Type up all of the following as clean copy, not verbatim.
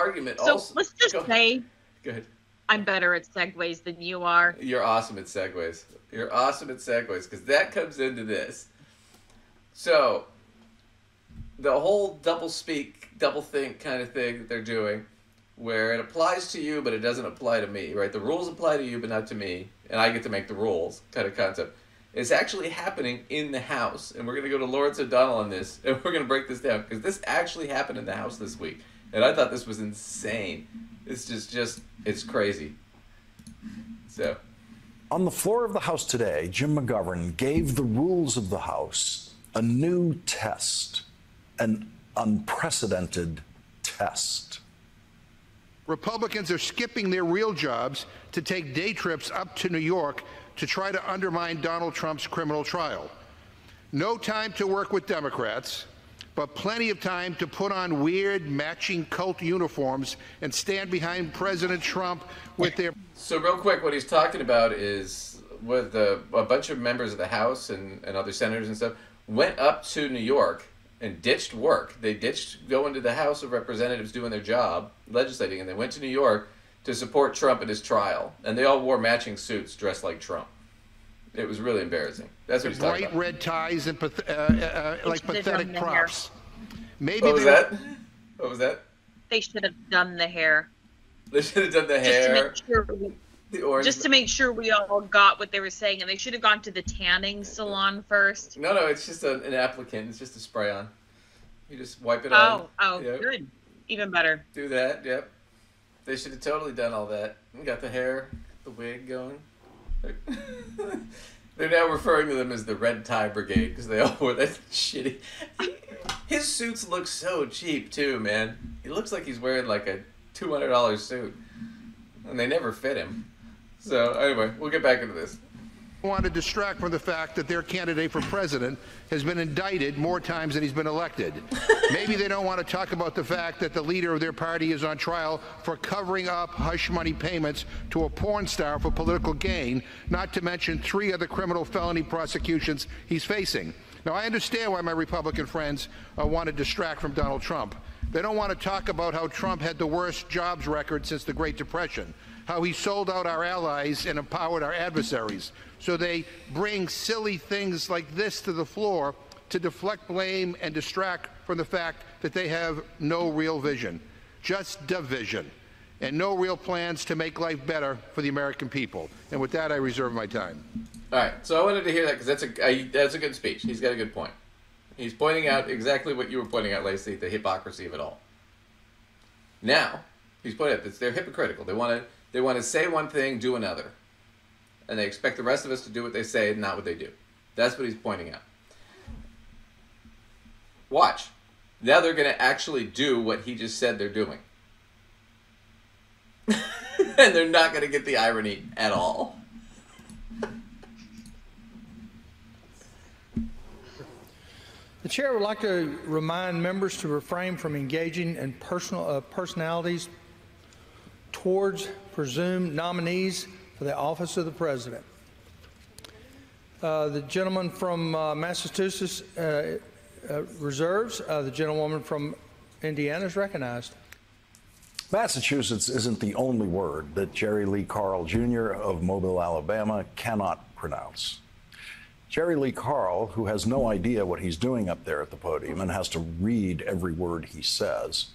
argument So also... let's just say Go ahead. I'm better at segues than you are. You're awesome at segues. You're awesome at segues, because that comes into this. So, the whole double speak, double think kind of thing that they're doing, where it applies to you, but it doesn't apply to me, right? The rules apply to you, but not to me, and I get to make the rules kind of concept. It's actually happening in the House, and we're going to go to Lawrence O'Donnell on this, and we're going to break this down, because this actually happened in the House this week, and I thought this was insane. It's just it's crazy. So, on the floor of the House today, Jim McGovern gave the rules of the House a new test, an unprecedented test. Republicans are skipping their real jobs to take day trips up to New York to try to undermine Donald Trump's criminal trial. No time to work with Democrats, but plenty of time to put on weird matching cult uniforms and stand behind President Trump with their... So real quick, what he's talking about is with a bunch of members of the House and other senators and stuff went up to New York and ditched work. They ditched going to the House of Representatives doing their job, legislating, and they went to New York to support Trump in his trial. And they all wore matching suits dressed like Trump. It was really embarrassing. That's what he's talking about. Bright red ties and like pathetic props. Maybe what was that? What was that? They should have done the hair. They should have done the hair. Just to make sure we all got what they were saying, and they should have gone to the tanning salon first. No, it's just an applicant. It's just a spray on. You just wipe it on. Oh, yep. Good. Even better. Do that, yep. They should have totally done all that. Got the hair, the wig going. They're now referring to them as the Red Tie Brigade because they all wore that shitty. His suits look so cheap too, man. He looks like he's wearing like a $200 suit, and they never fit him. So anyway, we'll get back into this. Want to distract from the fact that their candidate for president has been indicted more times than he's been elected. Maybe they don't want to talk about the fact that the leader of their party is on trial for covering up hush money payments to a porn star for political gain, not to mention 3 other criminal felony prosecutions he's facing. Now, I understand why my Republican friends want to distract from Donald Trump. They don't want to talk about how Trump had the worst jobs record since the Great Depression, how he sold out our allies and empowered our adversaries. So they bring silly things like this to the floor to deflect blame and distract from the fact that they have no real vision, just division, and no real plans to make life better for the American people. And with that, I reserve my time. All right, so I wanted to hear that because that's a good speech. He's got a good point. He's pointing out exactly what you were pointing out, Lacey, the hypocrisy of it all. Now, he's pointing out that they're hypocritical. They want to say one thing, do another. And they expect the rest of us to do what they say and not what they do. That's what he's pointing out. Watch. Now they're going to actually do what he just said they're doing. And they're not going to get the irony at all. The chair would like to remind members to refrain from engaging in personalities towards presumed nominees for the office of the president. The gentleman from Massachusetts reserves. The gentlewoman from Indiana is recognized. Massachusetts isn't the only word that Jerry Lee Carl Jr. of Mobile, Alabama cannot pronounce. Jerry Lee Carl, who has no idea what he's doing up there at the podium and has to read every word he says,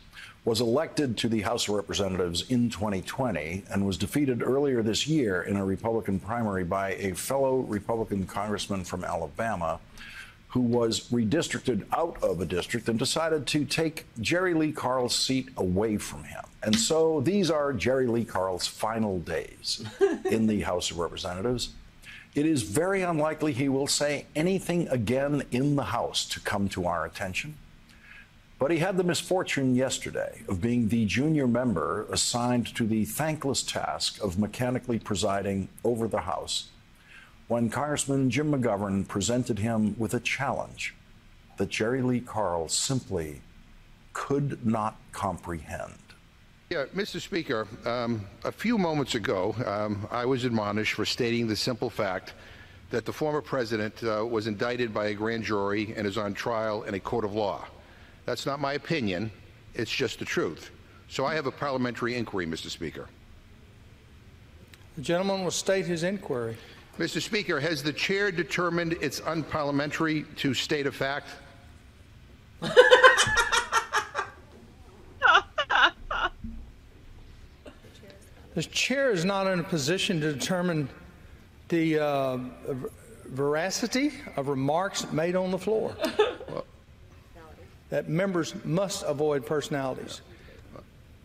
was elected to the House of Representatives in 2020 and was defeated earlier this year in a Republican primary by a fellow Republican congressman from Alabama who was redistricted out of a district and decided to take Jerry Lee Carl's seat away from him. And so these are Jerry Lee Carl's final days in the House of Representatives. It is very unlikely he will say anything again in the House to come to our attention. But he had the misfortune yesterday of being the junior member assigned to the thankless task of mechanically presiding over the House when Congressman Jim McGovern presented him with a challenge that Jerry Lee Carl simply could not comprehend. Yeah, Mr. Speaker, a few moments ago, I was admonished for stating the simple fact that the former president was indicted by a grand jury and is on trial in a court of law. That's not my opinion. It's just the truth. So I have a parliamentary inquiry, Mr. Speaker. The gentleman will state his inquiry. Mr. Speaker, has the chair determined it's unparliamentary to state a fact? The chair is not in a position to determine the veracity of remarks made on the floor. That members must avoid personalities.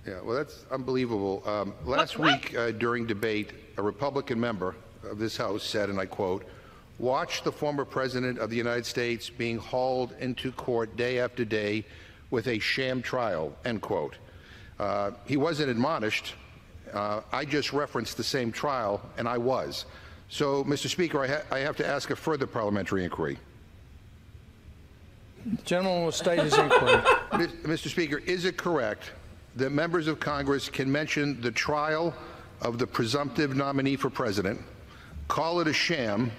Yeah, well, that's unbelievable. Last week during debate, a Republican member of this House said, and I quote, "Watch the former President of the United States being hauled into court day after day with a sham trial," end quote. He wasn't admonished. I just referenced the same trial, and I was. So, Mr. Speaker, I have to ask a further parliamentary inquiry. The gentleman will state his inquiry. Mr. Speaker, is it correct that members of Congress can mention the trial of the presumptive nominee for president, call it a sham,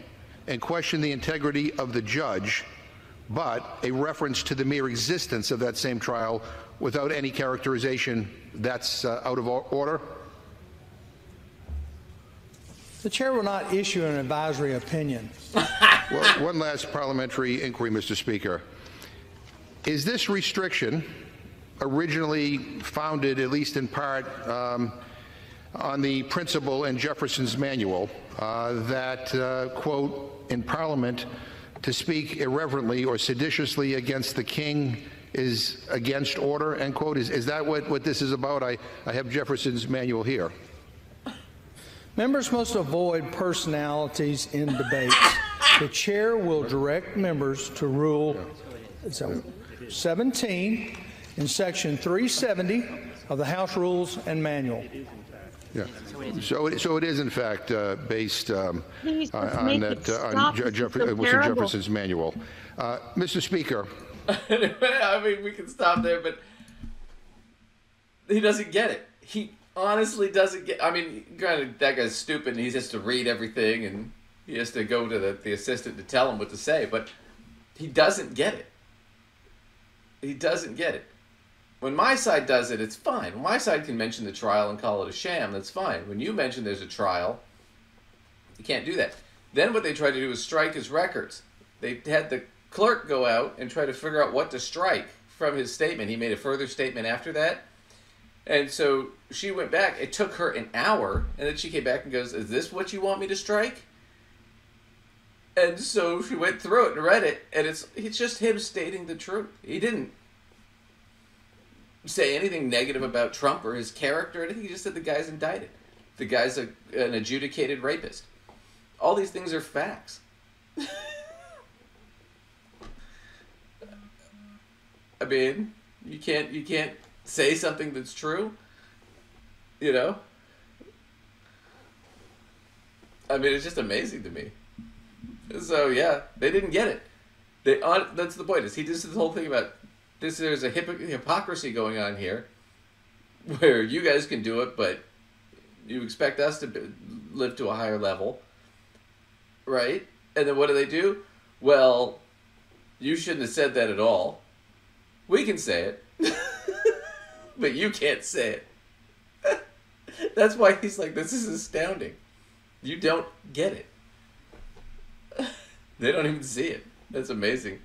and question the integrity of the judge, but a reference to the mere existence of that same trial without any characterization that's out of order? The chair will not issue an advisory opinion. Well, one last parliamentary inquiry, Mr. Speaker. Is this restriction originally founded, at least in part, on the principle in Jefferson's manual that, quote, in Parliament, to speak irreverently or seditiously against the king is against order, end quote? Is that what this is about? I have Jefferson's manual here. Members must avoid personalities in debates. The chair will direct members to Rule 17 in Section 370 of the House Rules and Manual. Yeah. So it is in fact based on Jefferson's manual. Mr. Speaker. I mean, we can stop there, but he doesn't get it. He honestly doesn't get. I mean, granted, that guy's stupid, and he has to read everything, and he has to go to the assistant to tell him what to say. But he doesn't get it. He doesn't get it. When my side does it, it's fine. When my side can mention the trial and call it a sham, that's fine. When you mention there's a trial, you can't do that. Then what they tried to do is strike his records. They had the clerk go out and try to figure out what to strike from his statement. He made a further statement after that. And so she went back. It took her an hour, and then she came back and goes, "Is this what you want me to strike?" And so she went through it and read it, and it's just him stating the truth. He didn't say anything negative about Trump or his character or anything. He just said the guy's indicted. The guy's an adjudicated rapist. All these things are facts. I mean, you can't say something that's true, you know? I mean, it's just amazing to me. So, yeah, they didn't get it. That's the point. Is he just this whole thing about this? There's a hypocrisy going on here where you guys can do it, but you expect us to live to a higher level, right? And then what do? Well, you shouldn't have said that at all. We can say it, but you can't say it. That's why he's like, this is astounding. You don't get it. They don't even see it. That's amazing.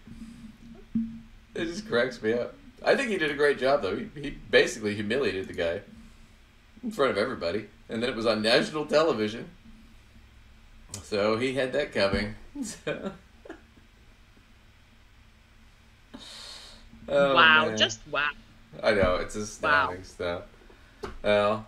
It just cracks me up. I think he did a great job, though. He basically humiliated the guy in front of everybody. And then it was on national television. So he had that coming. Oh, wow, man. Just wow. I know, it's astounding stuff. Well.